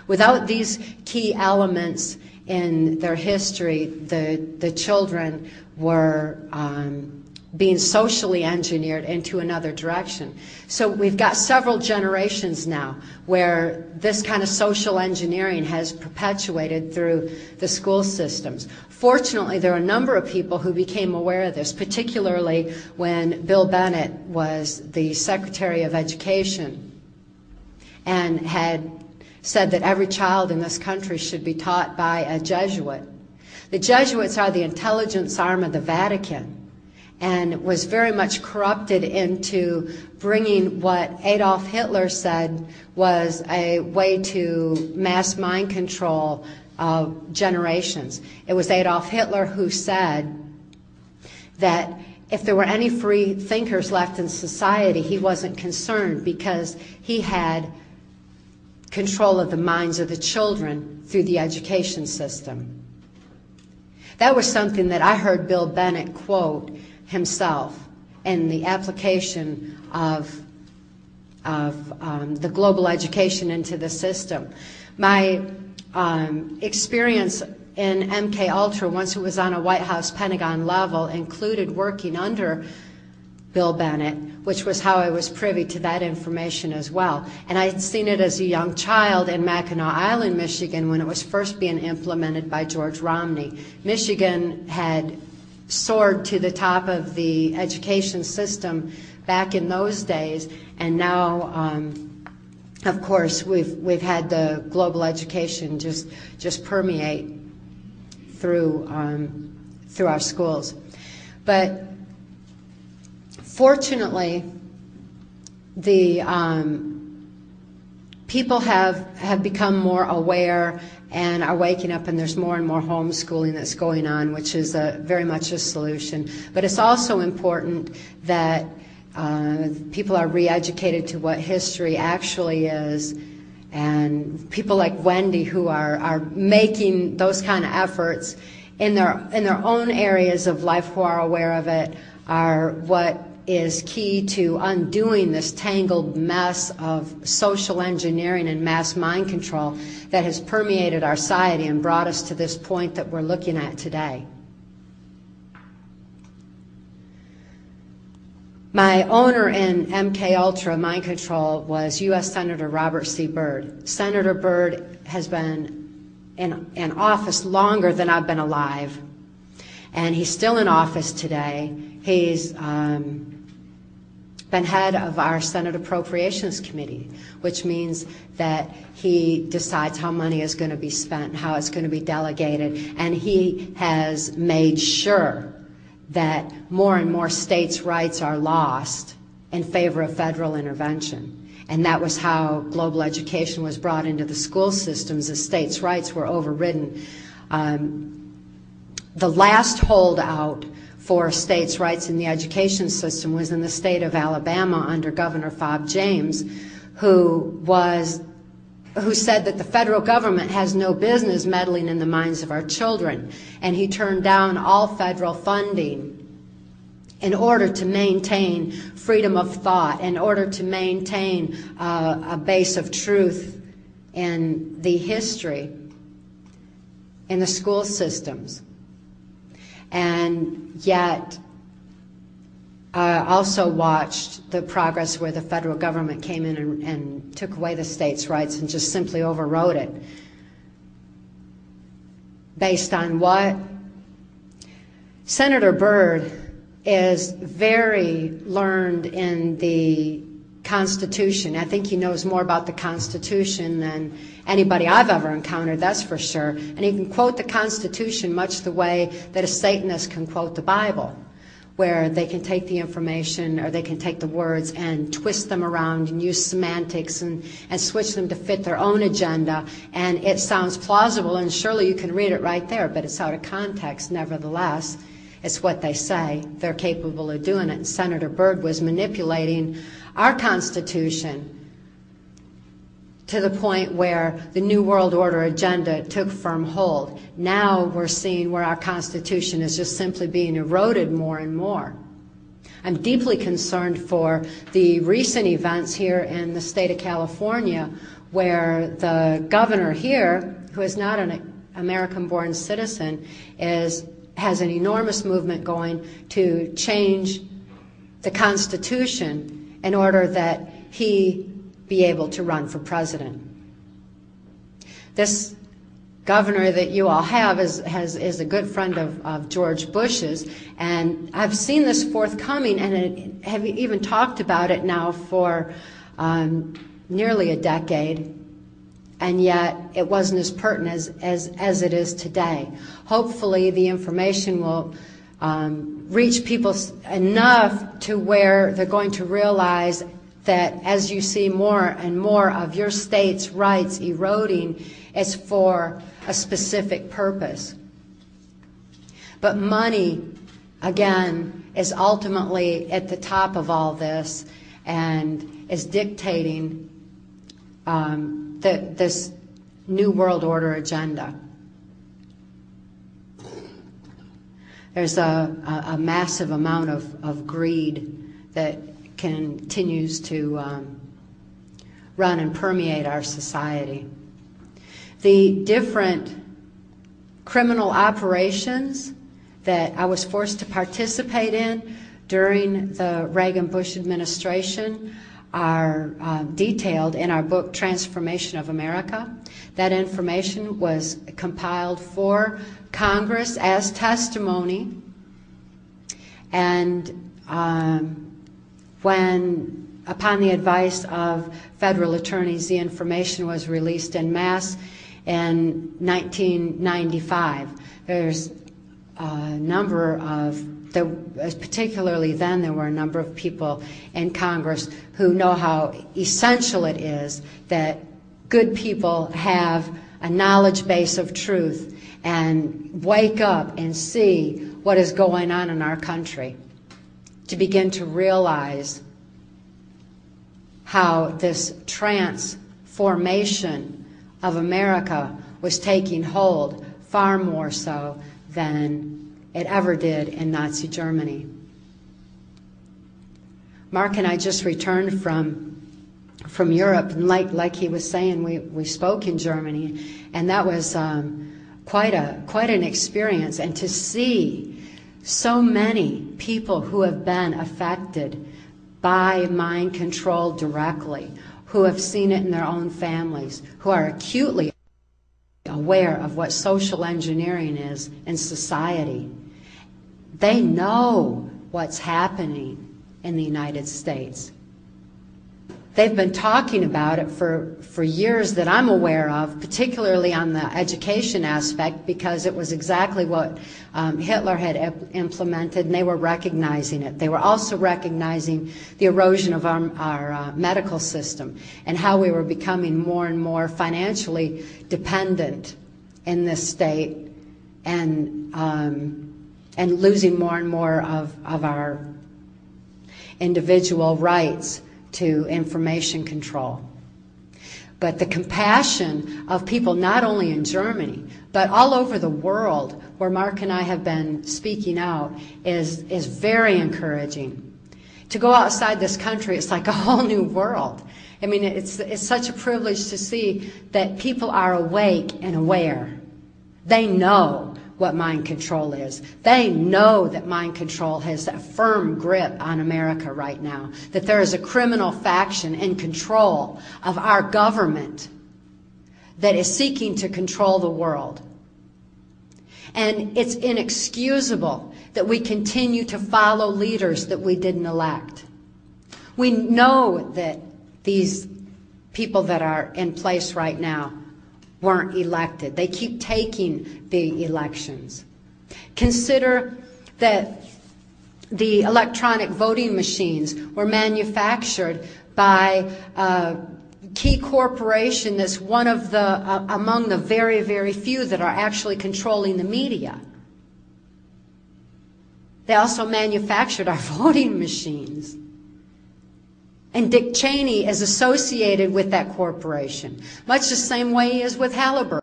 Without these key elements in their history, the children were being socially engineered into another direction. So we've got several generations now where this kind of social engineering has perpetuated through the school systems. Fortunately, there are a number of people who became aware of this, particularly when Bill Bennett was the Secretary of Education and had said that every child in this country should be taught by a Jesuit. The Jesuits are the intelligence arm of the Vatican, and was very much corrupted into bringing what Adolf Hitler said was a way to mass mind control generations. It was Adolf Hitler who said that if there were any free thinkers left in society, he wasn't concerned because he had control of the minds of the children through the education system. That was something that I heard Bill Bennett quote himself in the application of the global education into the system. My experience in MK Ultra, once it was on a White House Pentagon level, included working under Bill Bennett, which was how I was privy to that information as well. And I had seen it as a young child in Mackinac Island, Michigan, when it was first being implemented by George Romney. Michigan had soared to the top of the education system back in those days, and now, of course, we've had the global education just permeate through our schools. But fortunately, the people have become more aware and are waking up, and there's more and more homeschooling that's going on, which is very much a solution. But it's also important that people are re-educated to what history actually is, and people like Wendy, who are making those kind of efforts in their own areas of life, who are aware of it, are what is key to undoing this tangled mess of social engineering and mass mind control that has permeated our society and brought us to this point that we're looking at today. My owner in MK Ultra mind control was U.S. Senator Robert C. Byrd. Senator Byrd has been in office longer than I've been alive, and he's still in office today. He's been head of our Senate Appropriations Committee, which means that he decides how money is going to be spent, how it's going to be delegated, and he has made sure that more and more states' rights are lost in favor of federal intervention. And that was how global education was brought into the school systems, as states' rights were overridden. The last holdout for states' rights in the education system was in the state of Alabama under Governor Fob James, who said that the federal government has no business meddling in the minds of our children, and he turned down all federal funding in order to maintain freedom of thought, in order to maintain a base of truth in the history in the school systems. And yet, I also watched the progress where the federal government came in and took away the states' rights and just simply overrode it. Based on what? Senator Byrd is very learned in the Constitution. I think he knows more about the Constitution than anybody I've ever encountered, that's for sure. And he can quote the Constitution much the way that a Satanist can quote the Bible, where they can take the information, or they can take the words and twist them around and use semantics and switch them to fit their own agenda. And it sounds plausible, and surely you can read it right there, but it's out of context nevertheless. It's what they say. They're capable of doing it. And Senator Byrd was manipulating our Constitution to the point where the New World Order agenda took firm hold. Now we're seeing where our Constitution is just simply being eroded more and more. I'm deeply concerned for the recent events here in the state of California, where the governor here, who is not an American-born citizen, has an enormous movement going to change the Constitution in order that he be able to run for president. This governor that you all have is a good friend of George Bush's, and I've seen this forthcoming and have even talked about it now for nearly a decade, and yet it wasn't as pertinent as it is today. Hopefully the information will reach people enough to where they're going to realize that as you see more and more of your state's rights eroding, it's for a specific purpose. But money, again, is ultimately at the top of all this and is dictating this New World Order agenda. There's a massive amount of greed that continues to run and permeate our society. The different criminal operations that I was forced to participate in during the Reagan-Bush administration are detailed in our book, Transformation of America. That information was compiled for Congress as testimony, and when, upon the advice of federal attorneys, the information was released en masse in 1995. There's a number of, particularly then, there were a number of people in Congress who know how essential it is that good people have a knowledge base of truth and wake up and see what is going on in our country, to begin to realize how this transformation of America was taking hold far more so than it ever did in Nazi Germany. Mark and I just returned from Europe, and like he was saying, we spoke in Germany, and that was quite an experience. And to see so many people who have been affected by mind control directly, who have seen it in their own families, who are acutely aware of what social engineering is in society. They know what's happening in the United States. They've been talking about it for years that I'm aware of, particularly on the education aspect, because it was exactly what Hitler had implemented, and they were recognizing it. They were also recognizing the erosion of our medical system and how we were becoming more and more financially dependent in this state, and losing more and more of our individual rights to information control. But the compassion of people not only in Germany, but all over the world where Mark and I have been speaking out is very encouraging. To go outside this country, it's like a whole new world. I mean, it's such a privilege to see that people are awake and aware. They know what mind control is. They know that mind control has a firm grip on America right now, that there is a criminal faction in control of our government that is seeking to control the world. And it's inexcusable that we continue to follow leaders that we didn't elect. We know that these people that are in place right now weren't elected. They keep taking the elections. Consider that the electronic voting machines were manufactured by a key corporation that's one of the among the very, very few that are actually controlling the media. They also manufactured our voting machines. And Dick Cheney is associated with that corporation, much the same way he is with Halliburton.